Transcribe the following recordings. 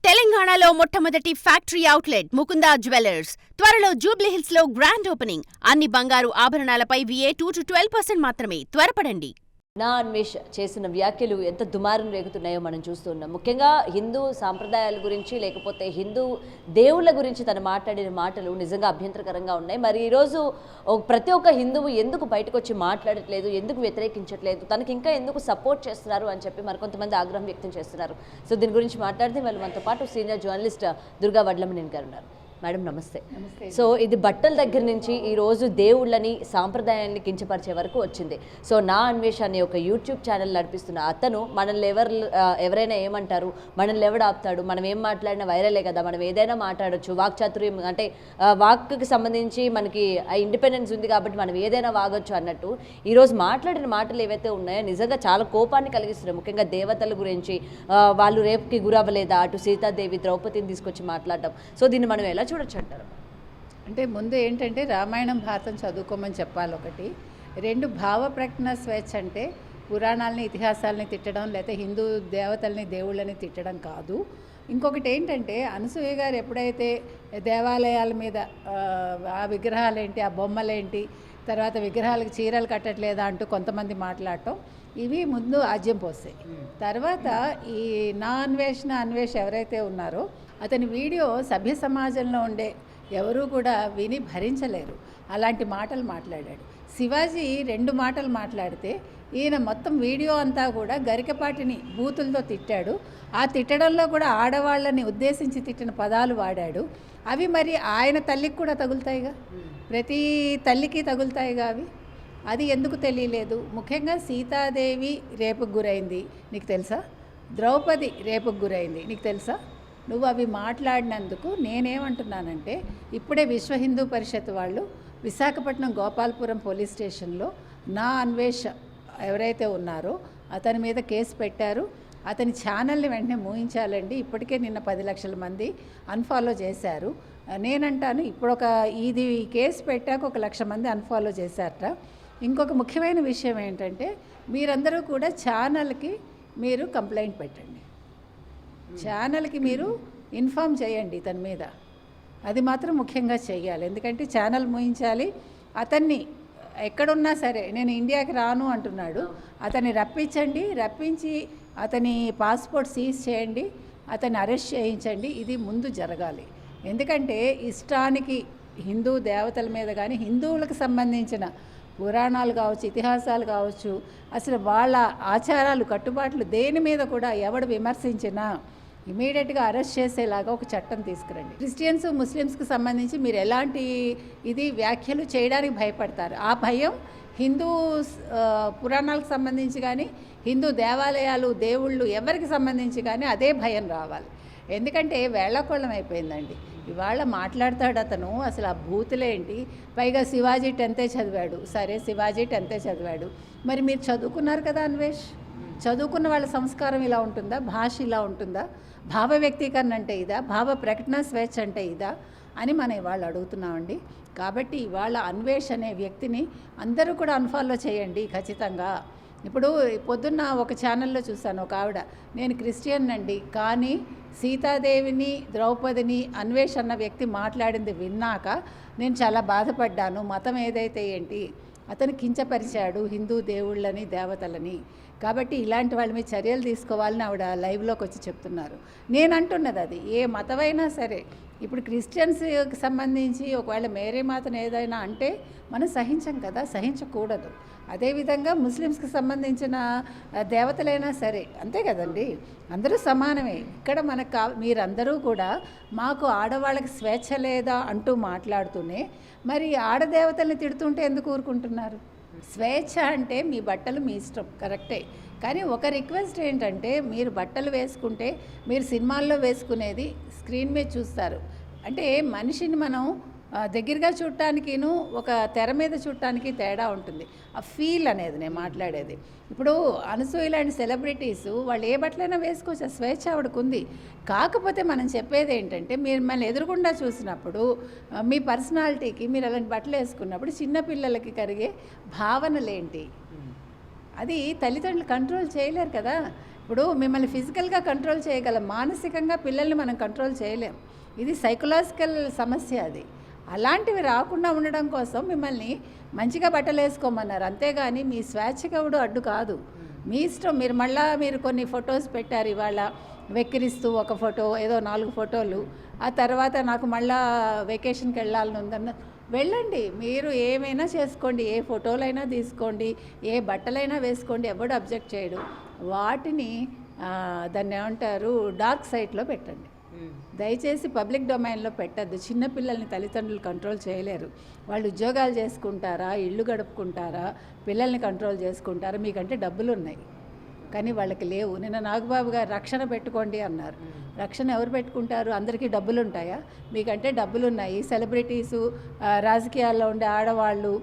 తెలంగాణలో మొట్టమొదటి factory outlet Mukunda jewellers త్వరలో జూబ్లీహిల్స్ లో గ్రాండ్ ఓపెనింగ్. అన్ని బంగారు ఆభరణాలపై VA 2-12% మాత్రమే. త్వరపడండి. నా అన్వేష్ చేసిన వ్యాఖ్యలు ఎంత దుమారం రేగుతున్నాయో మనం చూస్తున్నాం. ముఖ్యంగా హిందూ సాంప్రదాయాల గురించి లేకపోతే హిందూ దేవుళ్ళ గురించి తను మాట్లాడిన మాటలు నిజంగా అభ్యంతరకరంగా ఉన్నాయి. మరి ఈరోజు ప్రతి ఒక్క హిందువు ఎందుకు బయటకు వచ్చి మాట్లాడట్లేదు, ఎందుకు వ్యతిరేకించట్లేదు, తనకి ఇంకా ఎందుకు సపోర్ట్ చేస్తున్నారు అని చెప్పి మరికొంతమంది ఆగ్రహం వ్యక్తం చేస్తున్నారు. సో దీని గురించి మాట్లాడితే వాళ్ళు మనతో పాటు సీనియర్ జర్నలిస్ట్ దుర్గా వడ్లమనేని గారు ఉన్నారు. మేడం నమస్తే. సో ఇది బట్టల దగ్గర నుంచి ఈరోజు దేవుళ్ళని సాంప్రదాయాన్ని కించపరిచే వరకు వచ్చింది. సో నా అన్వేష్ అనే ఒక యూట్యూబ్ ఛానల్ నడిపిస్తున్న అతను మనల్ని ఎవరైనా ఏమంటారు, మనల్ని ఎవడు ఆపుతాడు, మనం ఏం మాట్లాడినా వైరలే కదా, మనం ఏదైనా మాట్లాడచ్చు, వాక్చాతుర్యం అంటే వాక్కి సంబంధించి మనకి ఇండిపెండెన్స్ ఉంది కాబట్టి మనం ఏదైనా వాగొచ్చు అన్నట్టు ఈరోజు మాట్లాడిన మాటలు ఏవైతే ఉన్నాయో నిజంగా చాలా కోపాన్ని కలిగిస్తున్నాయి. ముఖ్యంగా దేవతల గురించి వాళ్ళు రేపుకి గురవ్వలేదా, అటు సీతాదేవి ద్రౌపదిని తీసుకొచ్చి మాట్లాడటం. సో దీన్ని మనం ఎలా చూడొచ్చు అంటారు? అంటే ముందు ఏంటంటే రామాయణం భారతం చదువుకోమని చెప్పాలి ఒకటి. రెండు, భావ ప్రకటన స్వేచ్ఛ అంటే పురాణాలని ఇతిహాసాలని తిట్టడం లేకపోతే హిందూ దేవతల్ని దేవుళ్ళని తిట్టడం కాదు. ఇంకొకటి ఏంటంటే అనసూయ గారు ఎప్పుడైతే దేవాలయాల మీద ఆ విగ్రహాలేంటి, ఆ బొమ్మలేంటి, తర్వాత విగ్రహాలకు చీరలు కట్టట్లేదా అంటూ కొంతమంది మాట్లాడటం, ఇవి ముందు ఆజ్యం పోస్తాయి. తర్వాత ఈ నా అన్వేష్ ఎవరైతే ఉన్నారో అతని వీడియో సభ్య సమాజంలో ఉండే ఎవరూ కూడా విని భరించలేరు. అలాంటి మాటలు మాట్లాడాడు. శివాజీ 2 మాటలు మాట్లాడితే ఈయన మొత్తం వీడియో అంతా కూడా గరికపాటిని బూతులతో తిట్టాడు. ఆ తిట్టడంలో కూడా ఆడవాళ్ళని ఉద్దేశించి తిట్టిన పదాలు వాడాడు. అవి మరి ఆయన తల్లికి కూడా తగులుతాయిగా, ప్రతి తల్లికి తగులుతాయిగా అవి. అది ఎందుకు తెలియలేదు? ముఖ్యంగా సీతాదేవి రేపుకు గురైంది, నీకు తెలుసా? ద్రౌపది రేపుకు గురైంది, నీకు తెలుసా? నువ్వు అవి మాట్లాడినందుకు నేనేమంటున్నానంటే, ఇప్పుడే విశ్వ హిందూ పరిషత్ వాళ్ళు విశాఖపట్నం గోపాలపురం పోలీస్ స్టేషన్లో నా అన్వేష్ ఎవరైతే ఉన్నారో అతని మీద కేసు పెట్టారు. అతని ఛానల్ని వెంటనే మూయించాలండి. ఇప్పటికే నిన్న 10 లక్షల మంది అన్ఫాలో చేశారు. నేనంటాను ఇప్పుడు ఇది కేసు పెట్టాక 1 లక్ష మంది అన్ఫాలో చేశారట. ఇంకొక ముఖ్యమైన విషయం ఏంటంటే, మీరందరూ కూడా ఛానల్కి మీరు కంప్లైంట్ పెట్టండి, ఛానల్కి మీరు ఇన్ఫామ్ చేయండి ఇతని మీద. అది మాత్రం ముఖ్యంగా చేయాలి. ఎందుకంటే ఛానల్ మూయించాలి. అతన్ని ఎక్కడున్నా సరే, నేను ఇండియాకి రాను అంటున్నాడు, అతన్ని రప్పించి అతని పాస్పోర్ట్ సీజ్ చేయండి, అతన్ని అరెస్ట్ చేయించండి. ఇది ముందు జరగాలి. ఎందుకంటే ఇష్టానికి హిందూ దేవతల మీద కానీ హిందువులకు సంబంధించిన పురాణాలు కావచ్చు, ఇతిహాసాలు కావచ్చు, అసలు వాళ్ళ ఆచారాలు కట్టుబాట్లు దేని మీద కూడా ఎవడు విమర్శించినా ఇమీడియట్గా అరెస్ట్ చేసేలాగా ఒక చట్టం తీసుకురండి. క్రిస్టియన్స్ ముస్లిమ్స్కి సంబంధించి మీరు ఎలాంటి వ్యాఖ్యలు చేయడానికి భయపడతారు. ఆ భయం హిందూ పురాణాలకు సంబంధించి కానీ హిందూ దేవాలయాలు దేవుళ్ళు ఎవరికి సంబంధించి కానీ అదే భయం రావాలి. ఎందుకంటే వేళాకోళం అయిపోయిందండి. ఇవాళ మాట్లాడతాడు అతను, అసలు ఆ బూతులేంటి. పైగా శివాజీ 10th చదివాడు. సరే, శివాజీ 10th చదివాడు, మరి మీరు చదువుకున్నారు కదా అన్వేష్, చదువుకున్న వాళ్ళ సంస్కారం ఇలా ఉంటుందా, భాష ఇలా ఉంటుందా, భావ వ్యక్తీకరణ అంటే ఇదా, భావ ప్రకటన స్వేచ్ఛ అంటే ఇదా అని మనం ఇవాళ అడుగుతున్నామండి. కాబట్టి ఇవాళ అన్వేష్ అనే వ్యక్తిని అందరూ కూడా అన్ఫాలో చేయండి ఖచ్చితంగా. ఇప్పుడు పొద్దున్న ఒక ఛానల్లో చూశాను, ఒక ఆవిడ, నేను క్రిస్టియన్ అండి, కానీ సీతాదేవిని ద్రౌపదిని అన్వేష్ అన్న వ్యక్తి మాట్లాడింది విన్నాక నేను చాలా బాధపడ్డాను. మతం ఏదైతే ఏంటి, అతను కించపరిచాడు హిందూ దేవుళ్ళని దేవతలని. కాబట్టి ఇలాంటి వాళ్ళ మీద చర్యలు తీసుకోవాలని ఆవిడ లైవ్లోకి వచ్చి చెప్తున్నారు. నేను అంటున్నది అది ఏ మతమైనా సరే. ఇప్పుడు క్రిస్టియన్స్కి సంబంధించి ఒకవేళ మేరీ మాతను ఏదైనా అంటే మనం సహించం కదా, సహించకూడదు. అదేవిధంగా ముస్లిమ్స్కి సంబంధించిన దేవతలైనా సరే అంతే కదండి, అందరూ సమానమే. ఇక్కడ మీరందరూ కూడా మాకు ఆడవాళ్ళకి స్వేచ్ఛ లేదా అంటూ మాట్లాడుతూనే మరి ఆడదేవతల్ని తిడుతుంటే ఎందుకు ఊరుకుంటున్నారు? స్వేచ్ఛ అంటే మీ బట్టలు మీ ఇష్టం, కరెక్టే. కానీ ఒక రిక్వెస్ట్ ఏంటంటే, మీరు బట్టలు వేసుకుంటే మీరు సినిమాల్లో వేసుకునేది స్క్రీన్ మీద చూస్తారు. అంటే మనిషిని మనం దగ్గరగా చూడటానికిను ఒక తెర మీద చూడటానికి తేడా ఉంటుంది. ఆ ఫీల్ అనేది నేను మాట్లాడేది. ఇప్పుడు అనసూయ లాంటి సెలబ్రిటీస్ వాళ్ళు ఏ బట్టలైనా వేసుకోవచ్చు, స్వేచ్ఛ ఆవిడకు ఉంది. కాకపోతే మనం చెప్పేది ఏంటంటే, మీరు మిమ్మల్ని ఎదురుగుండా చూసినప్పుడు మీ పర్సనాలిటీకి మీరు అలాంటి బట్టలు వేసుకున్నప్పుడు చిన్నపిల్లలకి కలిగే భావనలేంటి, అది తల్లిదండ్రులు కంట్రోల్ చేయలేరు కదా. ఇప్పుడు మిమ్మల్ని ఫిజికల్గా కంట్రోల్ చేయగలం, మానసికంగా పిల్లల్ని మనం కంట్రోల్ చేయలేం. ఇది సైకలాజికల్ సమస్య. అది అలాంటివి రాకుండా ఉండడం కోసం మిమ్మల్ని మంచిగా బట్టలు వేసుకోమన్నారు, అంతేగాని మీ స్వేచ్ఛకవుడు అడ్డు కాదు. మీ ఇష్టం. మీరు కొన్ని ఫొటోస్ పెట్టారు ఇవాళ వెక్కిరిస్తూ, ఒక ఫోటో ఏదో 4 ఫోటోలు, ఆ తర్వాత నాకు మళ్ళా వెకేషన్కి వెళ్ళాలని ఉందన్న వెళ్ళండి. మీరు ఏమైనా చేసుకోండి, ఏ ఫోటోలైనా తీసుకోండి, ఏ బట్టలైనా వేసుకోండి, ఎవడు అబ్జెక్ట్ చేయడు. వాటిని దాన్ని ఏమంటారు, డార్క్ సైట్లో పెట్టండి. దయచేసి పబ్లిక్ డొమైన్లో పెట్టద్దు. చిన్నపిల్లల్ని తల్లిదండ్రులు కంట్రోల్ చేయలేరు. వాళ్ళు ఉద్యోగాలు చేసుకుంటారా, ఇళ్ళు గడుపుకుంటారా, పిల్లల్ని కంట్రోల్ చేసుకుంటారా, మీకంటే డబ్బులు ఉన్నాయి కానీ వాళ్ళకి లేవు. నిన్న నాగబాబు గారు రక్షణ పెట్టుకోండి అన్నారు. రక్షణ ఎవరు పెట్టుకుంటారు? అందరికీ డబ్బులు ఉంటాయా? మీకంటే డబ్బులు ఉన్నాయి. సెలబ్రిటీసు, రాజకీయాల్లో ఉండే ఆడవాళ్ళు,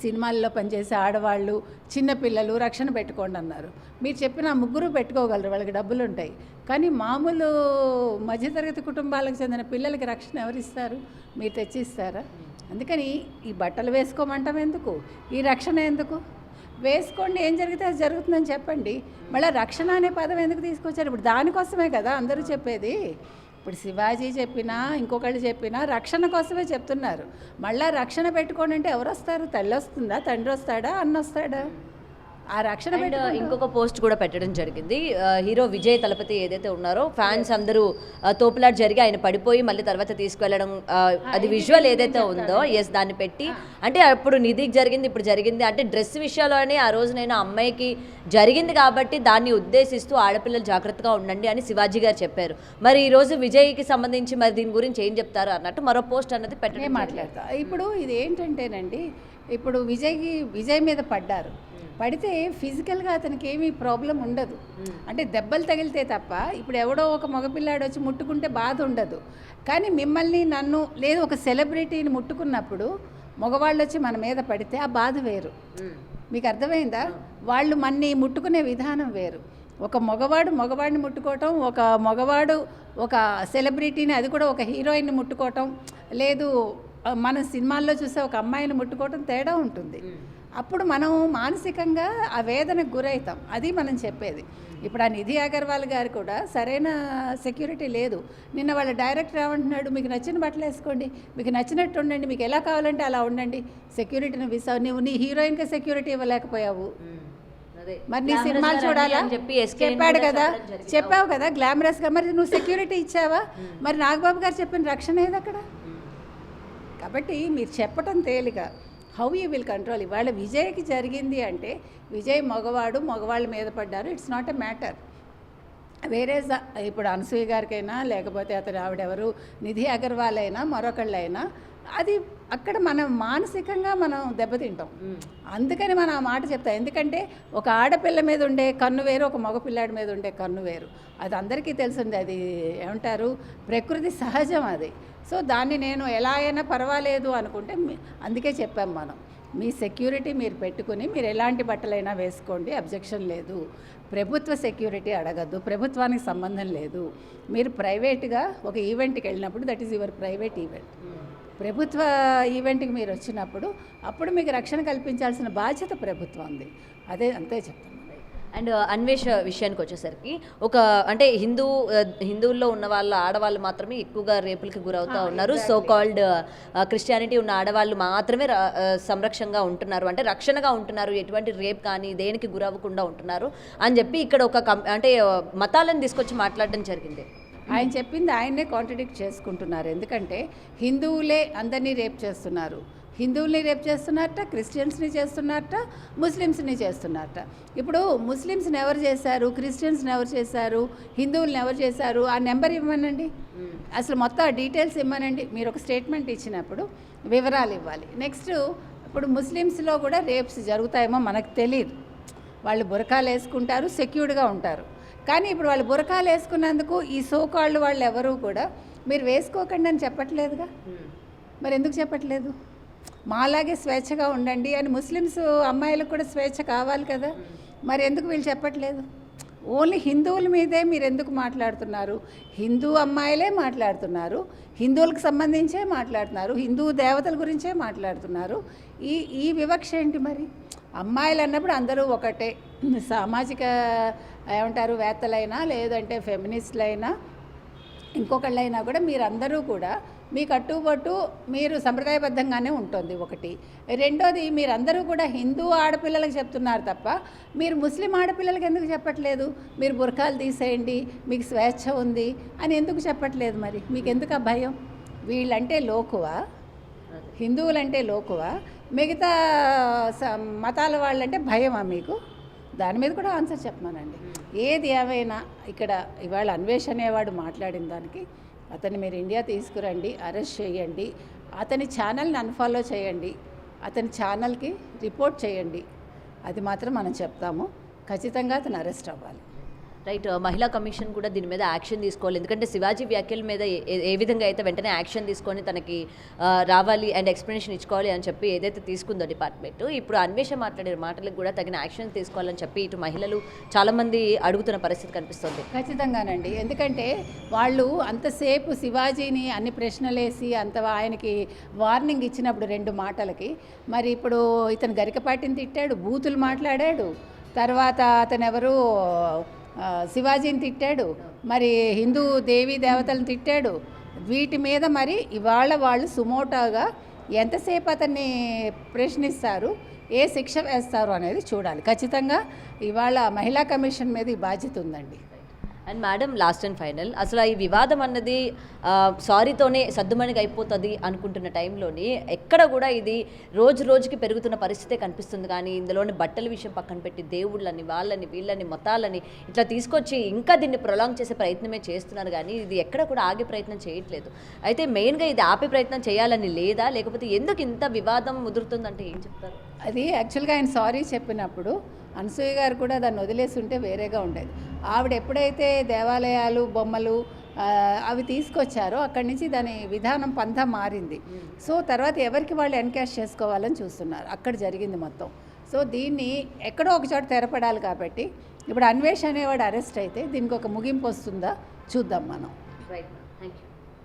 సినిమాల్లో పనిచేసే ఆడవాళ్ళు, చిన్నపిల్లలు రక్షణ పెట్టుకోండి అన్నారు. మీరు చెప్పిన 3 పెట్టుకోగలరు, వాళ్ళకి డబ్బులు ఉంటాయి. కానీ మామూలు మధ్యతరగతి కుటుంబాలకు చెందిన పిల్లలకి రక్షణ ఎవరిస్తారు? మీరు తెచ్చిస్తారా? అందుకని ఈ బట్టలు వేసుకోమంటాం ఎందుకు, ఈ రక్షణ ఎందుకు? వేసుకోండి, ఏం జరిగితే అది జరుగుతుందని చెప్పండి. మళ్ళీ రక్షణ అనే పదం ఎందుకు తీసుకొచ్చారు? ఇప్పుడు దానికోసమే కదా అందరూ చెప్పేది. ఇప్పుడు శివాజీ చెప్పినా ఇంకొకళ్ళు చెప్పినా రక్షణ కోసమే చెప్తున్నారు. మళ్ళీ రక్షణ పెట్టుకోండి అంటే ఎవరు వస్తారు? తల్లి వస్తుందా, తండ్రి వస్తాడా, అన్న వస్తాడా? ఆ రక్షణ. ఇంకొక పోస్ట్ కూడా పెట్టడం జరిగింది. హీరో విజయ్ తలపతి ఏదైతే ఉన్నారో ఫ్యాన్స్ అందరూ తోపులాట జరిగి ఆయన పడిపోయి మళ్ళీ తర్వాత తీసుకువెళ్ళడం, అది విజువల్ ఏదైతే ఉందో దాన్ని పెట్టి, అంటే అప్పుడు నిధికి జరిగింది, ఇప్పుడు జరిగింది అంటే డ్రెస్ విషయాలోనే ఆ రోజు నేను అమ్మాయికి జరిగింది కాబట్టి దాన్ని ఉద్దేశిస్తూ ఆడపిల్లలు జాగ్రత్తగా ఉండండి అని శివాజీ గారు చెప్పారు. మరి ఈ రోజు విజయ్కి సంబంధించి మరి దీని గురించి ఏం చెప్తారు అన్నట్టు మరో పోస్ట్ అన్నది పెట్టడం మాట్లాడతా. ఇప్పుడు ఇది ఏంటంటేనండి, ఇప్పుడు విజయ్ మీద పడితే ఫిజికల్గా అతనికి ఏమీ ప్రాబ్లం ఉండదు. అంటే దెబ్బలు తగిలితే తప్ప, ఇప్పుడు ఎవడో ఒక మగపిల్లాడు వచ్చి ముట్టుకుంటే బాధ ఉండదు. కానీ మిమ్మల్ని, నన్ను, లేదు ఒక సెలబ్రిటీని ముట్టుకున్నప్పుడు మగవాళ్ళు వచ్చి మన మీద పడితే ఆ బాధ వేరు. మీకు అర్థమైందా? వాళ్ళు మన్ని ముట్టుకునే విధానం వేరు. ఒక మగవాడిని ముట్టుకోవటం, ఒక మగవాడు ఒక సెలబ్రిటీని, అది కూడా ఒక హీరోయిన్ని ముట్టుకోవటం, లేదు మనం సినిమాల్లో చూసే ఒక అమ్మాయిని ముట్టుకోవటం తేడా ఉంటుంది. అప్పుడు మనం మానసికంగా ఆ వేదనకు గురవుతాం. అది మనం చెప్పేది. ఇప్పుడు ఆ నిధి అగర్వాల్ గారు కూడా సరైన సెక్యూరిటీ లేదు. నిన్న వాళ్ళ డైరెక్టర్ ఏమంటున్నాడు, మీకు నచ్చిన బట్టలు వేసుకోండి, మీకు నచ్చినట్టు ఉండండి, మీకు ఎలా కావాలంటే అలా ఉండండి, సెక్యూరిటీని నువ్వు నీ హీరోయిన్కి సెక్యూరిటీ ఇవ్వలేకపోయావు. మరి నీ సినిమాలు చూడాలా చెప్పావు కదా గ్లామరస్గా, మరి నువ్వు సెక్యూరిటీ ఇచ్చావా? మరి నాగబాబు గారు చెప్పిన రక్షణ ఏది అక్కడ? కాబట్టి మీరు చెప్పటం తేలిక, హౌ యూ విల్ కంట్రోల్. ఇవాళ విజయ్కి జరిగింది అంటే విజయ్ మగవాళ్ళ మీద పడ్డారు, ఇట్స్ నాట్ ఎ మ్యాటర్. వేరే ఇప్పుడు అనసూయ గారికైనా, లేకపోతే ఆవిడెవరు నిధి అగర్వాల్ అయినా, మరొకళ్ళైనా, అది అక్కడ మనం మానసికంగా మనం దెబ్బతింటాం. అందుకని మనం ఆ మాట చెప్తాం. ఎందుకంటే ఒక ఆడపిల్ల మీద ఉండే కన్ను వేరు, ఒక మగపిల్లాడి మీద ఉండే కన్ను వేరు. అది అందరికీ తెలిసింది. అది ఏమంటారు, ప్రకృతి సహజం అది. సో దాన్ని నేను ఎలా అయినా పర్వాలేదు అనుకుంటే, అందుకే చెప్పాం మనం, మీ సెక్యూరిటీ మీరు పెట్టుకుని మీరు ఎలాంటి బట్టలైనా వేసుకోండి, అబ్జెక్షన్ లేదు. ప్రభుత్వ సెక్యూరిటీ అడగద్దు, ప్రభుత్వానికి సంబంధం లేదు. మీరు ప్రైవేట్గా ఒక ఈవెంట్కి వెళ్ళినప్పుడు, that is your private event. ప్రభుత్వ ఈవెంట్కి మీరు వచ్చినప్పుడు అప్పుడు మీకు రక్షణ కల్పించాల్సిన బాధ్యత ప్రభుత్వం ఉంది. అంతే చెప్తాను. అండ్ అన్వేష్ విషయానికి వచ్చేసరికి, అంటే హిందువుల్లో ఉన్న ఆడవాళ్ళు మాత్రమే ఎక్కువగా రేపులకి గురవుతూ ఉన్నారు. సో కాల్డ్ క్రిస్టియానిటీ ఉన్న ఆడవాళ్ళు మాత్రమే సంరక్షణగా ఉంటున్నారు, అంటే రక్షణగా ఉంటున్నారు, ఎటువంటి రేప్ కానీ దేనికి గురవ్వకుండా ఉంటున్నారు అని చెప్పి ఇక్కడ అంటే మతాలను తీసుకొచ్చి మాట్లాడడం జరిగింది. ఆయన చెప్పింది ఆయన్నే కాంట్రడిక్ట్ చేసుకుంటున్నారు. ఎందుకంటే హిందువులే అందరినీ రేప్ చేస్తున్నారు, హిందువుల్ని రేప్ చేస్తున్నారట, క్రిస్టియన్స్ని చేస్తున్నారట, ముస్లిమ్స్ని చేస్తున్నారట. ఇప్పుడు ముస్లిమ్స్ని ఎవరు చేశారు, క్రిస్టియన్స్ని ఎవరు చేశారు, హిందువుల్ని ఎవరు చేశారు, ఆ నెంబర్ ఇవ్వమనండి, అసలు మొత్తం ఆ డీటెయిల్స్ ఇవ్వమనండి. మీరు ఒక స్టేట్మెంట్ ఇచ్చినప్పుడు వివరాలు ఇవ్వాలి. నెక్స్ట్, ఇప్పుడు ముస్లిమ్స్లో కూడా రేప్స్ జరుగుతాయేమో మనకు తెలియదు. వాళ్ళు బురకాలు వేసుకుంటారు, సెక్యూర్డ్గా ఉంటారు. కానీ ఇప్పుడు వాళ్ళు బురకాలు వేసుకున్నందుకు ఈ సోకాళ్ళు వాళ్ళు ఎవరు కూడా మీరు వేసుకోకండి అని చెప్పట్లేదుగా. మరి ఎందుకు చెప్పట్లేదు? మాలాగే స్వేచ్ఛగా ఉండండి అని ముస్లిమ్స్ అమ్మాయిలకు కూడా స్వేచ్ఛ కావాలి కదా, మరి ఎందుకు వీళ్ళు చెప్పట్లేదు? ఓన్లీ హిందువుల మీదే మీరు ఎందుకు మాట్లాడుతున్నారు? హిందూ అమ్మాయిలే మాట్లాడుతున్నారు, హిందువులకు సంబంధించే మాట్లాడుతున్నారు, హిందూ దేవతల గురించే మాట్లాడుతున్నారు. ఈ వివక్ష ఏంటి? మరి అమ్మాయిలు అన్నప్పుడు అందరూ ఒకటే, సామాజిక ఏమంటారు వేత్తలైనా లేదంటే ఫెమినిస్టులైనా ఇంకొకళ్ళైనా కూడా మీరందరూ కూడా మీ కట్టుబట్టు మీరు సంప్రదాయబద్ధంగానే ఉంటుంది ఒకటి. రెండోది మీరందరూ కూడా హిందూ ఆడపిల్లలకు చెప్తున్నారు తప్ప మీరు ముస్లిం ఆడపిల్లలకి ఎందుకు చెప్పట్లేదు? మీరు బుర్ఖాలు తీసేయండి, మీకు స్వేచ్ఛ ఉంది అని ఎందుకు చెప్పట్లేదు? మరి మీకు ఎందుకు ఆ భయం? వీళ్ళంటే లోకువా, హిందువులంటే లోకువా, మిగతా మతాల వాళ్ళంటే భయమా మీకు? దాని మీద కూడా ఆన్సర్ చెప్పమానండి. ఏది ఏమైనా ఇక్కడ ఇవాళ అన్వేష్ అనేవాడు మాట్లాడిన దానికి అతన్ని మీరు ఇండియా తీసుకురండి, అరెస్ట్ చేయండి, అతని ఛానల్ని అన్ఫాలో చేయండి, అతని ఛానల్కి రిపోర్ట్ చేయండి, అది మాత్రం మనం చెప్తాము. ఖచ్చితంగా అతను అరెస్ట్ అవ్వాలి. రైట్. మహిళా కమిషన్ కూడా దీని మీద యాక్షన్ తీసుకోవాలి. ఎందుకంటే శివాజీ వ్యాఖ్యల మీద ఏ విధంగా అయితే వెంటనే యాక్షన్ తీసుకొని తనకి రావాలి అండ్ ఎక్స్ప్లెనేషన్ ఇచ్చుకోవాలి అని చెప్పి ఏదైతే తీసుకుందో డిపార్ట్మెంట్, ఇప్పుడు అన్వేష మాట్లాడే మాటలకు కూడా తగిన యాక్షన్ తీసుకోవాలని చెప్పి ఇటు మహిళలు చాలామంది అడుగుతున్న పరిస్థితి కనిపిస్తుంది. ఖచ్చితంగానండి. ఎందుకంటే వాళ్ళు అంతసేపు శివాజీని అన్ని ప్రశ్నలేసి ఆయనకి వార్నింగ్ ఇచ్చినప్పుడు 2 మాటలకి, మరి ఇప్పుడు ఇతను గరికపాటిని తిట్టాడు, బూతులు మాట్లాడాడు, తర్వాత అతను ఎవరు శివాజీని తిట్టాడు, మరి హిందూ దేవీ దేవతలను తిట్టాడు. వీటి మీద మరి ఇవాళ వాళ్ళు సుమోటోగా ఎంతసేపు అతన్ని ప్రశ్నిస్తారు, ఏ శిక్ష వేస్తారు అనేది చూడాలి. ఖచ్చితంగా ఇవాళ మహిళా కమిషన్ మీద ఈ బాధ్యత ఉందండి. And madam, last and final, అసలు ఈ వివాదం అన్నది సారీతోనే సద్దుమణిగా అయిపోతుంది అనుకుంటున్న టైంలోని ఎక్కడ కూడా ఇది రోజు రోజుకి పెరుగుతున్న పరిస్థితే కనిపిస్తుంది. కానీ ఇందులోని బట్టల విషయం పక్కన పెట్టి దేవుళ్ళని, వాళ్ళని, వీళ్ళని, మతాలని ఇట్లా తీసుకొచ్చి ఇంకా దీన్ని ప్రొలాంగ్ చేసే ప్రయత్నమే చేస్తున్నారు. కానీ ఇది ఎక్కడ కూడా ఆగే ప్రయత్నం చేయట్లేదు. అయితే మెయిన్గా ఇది ఆపే ప్రయత్నం చేయాలని లేదా, లేకపోతే ఎందుకు ఇంత వివాదం ముదురుతుందంటే ఏం చెప్తారు? అది యాక్చువల్గా ఆయన సారీ చెప్పినప్పుడు అనసూయ గారు కూడా దాన్ని వదిలేసి ఉంటే వేరేగా ఉండేది. ఆవిడ ఎప్పుడైతే దేవాలయాలు, బొమ్మలు అవి తీసుకొచ్చారో అక్కడి నుంచి దాని విధానం పంథా మారింది. సో తర్వాత ఎవరికి వాళ్ళు ఎన్కాష్ చేసుకోవాలని చూస్తున్నారు. అక్కడ జరిగింది మొత్తం. సో దీన్ని ఎక్కడో ఒక చోట తెరపడాలి. కాబట్టి ఇప్పుడు అన్వేష్ అనేవాడు అరెస్ట్ అయితే దీనికి ఒక ముగింపు వస్తుందా చూద్దాం మనం. రైట్.